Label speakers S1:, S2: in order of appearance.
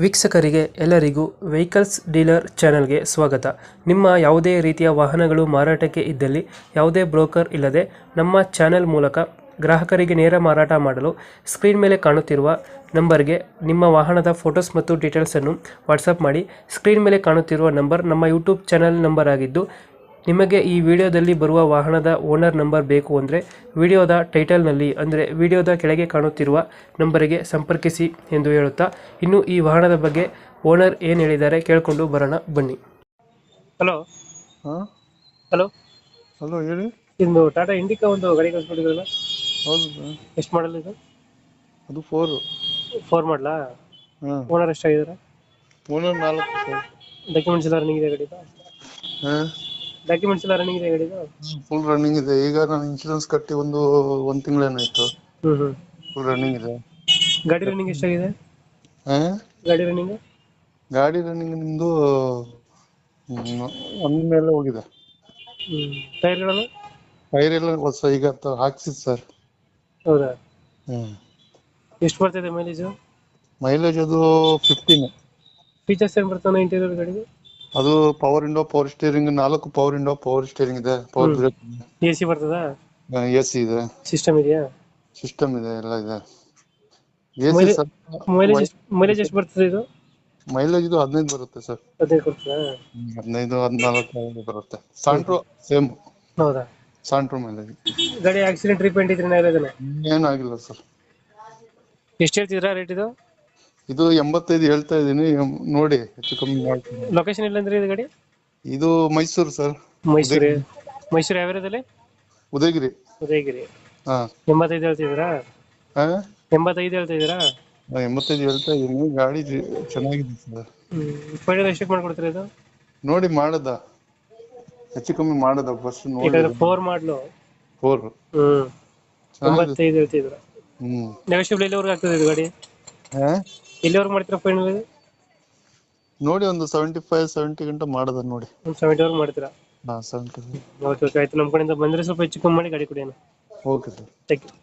S1: ವೀಕ್ಷಕರಿಗೆ ಎಲ್ಲರಿಗೂ vehicles dealer ಚಾನೆಲ್ಗೆ ಸ್ವಾಗತ. ನಿಮ್ಮ ಯಾವುದೇ ರೀತಿಯ ವಾಹನಗಳು ಮಾರಾಟಕ್ಕೆ ಇದ್ದಲ್ಲಿ ಯಾವುದೇ ಬ್ರೋಕರ್ ಇಲ್ಲದೆ ನಮ್ಮ ಚಾನೆಲ್ ಮೂಲಕ ಗ್ರಾಹಕರಿಗೆ ನೇರ ಮಾರಾಟ ಮಾಡಲು ಸ್ಕ್ರೀನ್ ಮೇಲೆ ಕಾಣುತ್ತಿರುವ ನಂಬರ್ಗೆ ನಿಮ್ಮ ವಾಹನದ ಫೋಟೋಸ್ ಮತ್ತು ಡೀಟೇಲ್ಸನ್ನು ವಾಟ್ಸಪ್ ಮಾಡಿ. ಸ್ಕ್ರೀನ್ ಮೇಲೆ ಕಾಣುತ್ತಿರುವ ನಂಬರ್ ನಮ್ಮ ಯೂಟ್ಯೂಬ್ ಚಾನೆಲ್ ನಂಬರ್ ಆಗಿದ್ದು, ನಿಮಗೆ ಈ ವಿಡಿಯೋದಲ್ಲಿ ಬರುವ ವಾಹನದ ಓನರ್ ನಂಬರ್ ಬೇಕು ಅಂದರೆ ವಿಡಿಯೋದ ಟೈಟಲ್ನಲ್ಲಿ ಅಂದರೆ ವಿಡಿಯೋದ ಕೆಳಗೆ ಕಾಣುತ್ತಿರುವ ನಂಬರಿಗೆ ಸಂಪರ್ಕಿಸಿ ಎಂದು ಹೇಳುತ್ತಾ, ಇನ್ನು ಈ ವಾಹನದ ಬಗ್ಗೆ ಓನರ್ ಏನು ಹೇಳಿದ್ದಾರೆ ಕೇಳಿಕೊಂಡು ಬರೋಣ ಬನ್ನಿ. ಹಲೋ
S2: ಹಾಂ
S1: ಹಲೋ
S2: ಹಲೋ ಹೇಳಿ.
S1: ಇದು ಟಾಟಾ ಇಂಡಿಕಾ ಒಂದು ಗಾಡಿ ಕಳಿಸ್ಬಿಟ್ಟಿದ್ರಲ್ಲ,
S2: ಹೌದು ಸರ್,
S1: ಎಷ್ಟು ಮಾಡಲ್ ಇದು?
S2: ಅದು 4.
S1: 4 ಮಾಡಲಾ?
S2: ಹಾಂ,
S1: ಓನರ್ ಎಷ್ಟಾಗಿದ್ದಾರೆ?
S2: Owner 4 sir.
S1: ಡಾಕ್ಯುಮೆಂಟ್ಸ್ ಎಲ್ಲ ರನ್ನಿಂಗ್ ಇದೆ ಗಾಡಿದು?
S2: ಹಾಂ,
S1: ಡಾಕ್ಯುಮೆಂಟ್ಸ್ ಎಲ್ಲ ರನ್ನಿಂಗ್ ಇದೆ ಗಾಡಿದು?
S2: ಫುಲ್ ರನ್ನಿಂಗ್ ಇದೆ. ಈಗ ನಾನು ಇನ್ಶೂರೆನ್ಸ್ ಕಟ್ಟಿ ಒಂದು ತಿಂಗಳೇನಾಯ್ತು.
S1: ಹ್ಞೂ.
S2: ಫುಲ್ ರನ್ನಿಂಗ್ ಇದೆ.
S1: ಗಾಡಿ ರನ್ನಿಂಗ್ ಎಷ್ಟಾಗಿದೆ?
S2: ಹಾಂ,
S1: ಗಾಡಿ ರನ್ನಿಂಗ್
S2: ಗಾಡಿ ರನ್ನಿಂಗ್ ನಿಮ್ಮದು 1 ಮೇಲೆ ಹೋಗಿದೆ.
S1: ಟೈರ್ಗಳನ್ನು?
S2: ಟೈರ್ ಎಲ್ಲ ಹೊಸ ಈಗ ಹಾಕ್ಸಿದ್ ಸರ್.
S1: ಹೌದಾ?
S2: ಹ್ಞೂ,
S1: ಎಷ್ಟು ಬರ್ತಿದೆ ಮೈಲೇಜು?
S2: ಮೈಲೇಜ್ ಅದು 15.
S1: ಫೀಚರ್ಸ್ ಏನು ಬರ್ತಾನೆ ಇಂಟೀರಿಯರ್ ಗಾಡಿಗೆ?
S2: ಅದು power window, power steering, 4 power window, power steering ಇದೆ, ಪವರ್ ಬ್ರೇಕ್,
S1: ಎ ಸಿ ಬರ್ತದಾ?
S2: AC ಇದೆ,
S1: ಸಿಸ್ಟಮ್ ಇದೆಯಾ?
S2: ಸಿಸ್ಟಮ್ ಇದೆ, ಎಲ್ಲ ಇದೆ.
S1: ಮೈಲೇಜ್ ಎಷ್ಟು ಬರ್ತದೆ ಇದು?
S2: ಮೈಲೇಜ್ ಇದು 15 ಬರುತ್ತೆ ಸರ್.
S1: 15 ಕೊಡ್ತದಾ?
S2: 15-14 ಬರುತ್ತೆ. ಸಾಂಟ್ರೋ ಸೇಮ್.
S1: ಹೌದಾ?
S2: ಸಾಂಟ್ರೋ ಮೈಲೇಜ್.
S1: ಗಾಡಿ ಆಕ್ಸಿಡೆಂಟ್ ರಿಪೇಂಟ್ ಇದ್ರೆ
S2: ಏನಾಗಿಲ್ಲ ಸರ್.
S1: ಎಷ್ಟು ಹೇಳ್ತಿದ್ರಾ ರೇಟ್ ಇದು?
S2: ಇದು 85 ಹೇಳ್ತಾ ಇದೀನಿ, ನೋಡಿ ಹೆಚ್ಚು ಕಮ್ಮಿ ಮಾಡ್ತೀನಿ.
S1: ಲೊಕೇಶನ್ ಇಲ್ಲಂದ್ರೆ ಇದು ಗಾಡಿ?
S2: ಇದು ಮೈಸೂರು ಸರ್.
S1: ಮೈಸೂರು ಯಾವ ಏರಿಯಾದಲ್ಲಿ?
S2: ಉದಯಗಿರಿ.
S1: ಉದಯಗಿರಿ.
S2: ಹಾ.
S1: 85 ಹೇಳ್ತಿದ್ದೀರಾ?
S2: ಹಾ,
S1: 85 ಹೇಳ್ತಾ ಇದ್ದೀರಾ?
S2: 85 ಹೇಳ್ತಾ ಇದೀನಿ. ಗಾಡಿ ಚೆನ್ನಾಗಿದೆ ಸರ್.
S1: ಫೈನಲ್ ಎಷ್ಟಕ್ಕೆ ಮಾಡ್ಕೊಡ್ತೀರಾ ಇದು?
S2: ನೋಡಿ ಮಾಡದ, ಹೆಚ್ಚು ಕಮ್ಮಿ ಮಾಡದ. ಫಸ್ಟ್ ನೋಡಿ.
S1: 4 ಮಾಡ್ಲು
S2: 4.
S1: 85 ಹೇಳ್ತಿದ್ದೀರಾ? ನೆಗೋಷಿಯಬಲ್ ಎಲ್ಲಿವರೆಗೂ ಆಗ್ತದೆ ಇದು ಗಾಡಿ?
S2: ಹಾ,
S1: ಎಲ್ಲಿವರೆಗೂ ಮಾಡ್ತೀರಾ ಫೈನಲ್?
S2: ನೋಡಿ ಒಂದು 75-70 ಗಂಟೆ ಮಾಡದ ನೋಡಿ.
S1: ಒಂದು 70 ವರೆಗೂ ಮಾಡ್ತೀರಾ?
S2: ಹಾ, 70.
S1: ಓಕೆ ಓಕೆ, ಆಯ್ತು. ನಮ್ಮ ಕಡೆಯಿಂದ ಬಂದರೆ ಸ್ವಲ್ಪ ಹೆಚ್ಚು ಕಮ್ಮಿ ಮಾಡಿ ಗಾಡಿ ಕೊಡಿ.
S2: Okay sir.
S1: Thank you.